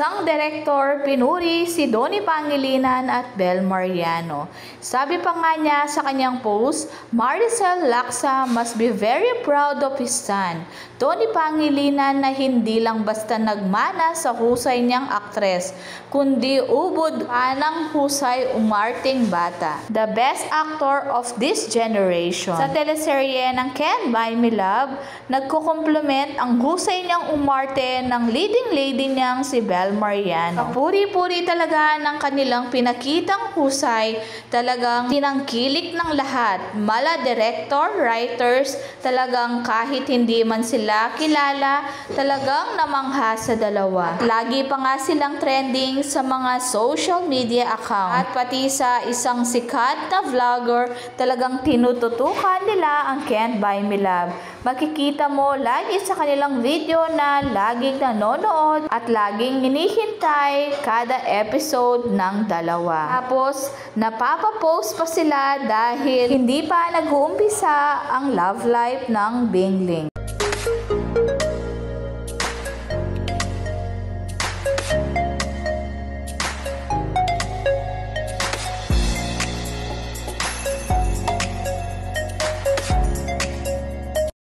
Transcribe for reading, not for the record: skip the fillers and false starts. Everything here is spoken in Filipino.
isang direktor pinuri si Donnie Pangilinan at Bel Mariano. Sabi pa nga niya sa kanyang post, Maricel Laksa must be very proud of his son, Donnie Pangilinan, na hindi lang basta nagmana sa husay niyang aktres, kundi ubod pa ng husay umarting bata. The best actor of this generation. Sa teleserye ng Can't Buy Me Love, nagko-compliment ang husay niyang umarte ng leading lady niyang si Bel Mariano. Kapuri-puri talaga ng kanilang pinakitang husay, talagang tinangkilik ng lahat. Mala director, writers, talagang kahit hindi man sila kilala, talagang namangha sa dalawa. Lagi pa nga silang trending sa mga social media account. At pati sa isang sikat na vlogger, talagang tinututukan nila ang Can't Buy Me Love. Makikita mo lagi sa kanilang video na laging nanonood at laging hinihintay kada episode ng dalawa. Tapos, napapapost pa sila dahil hindi pa nag-uumpisa ang love life ng Bingling.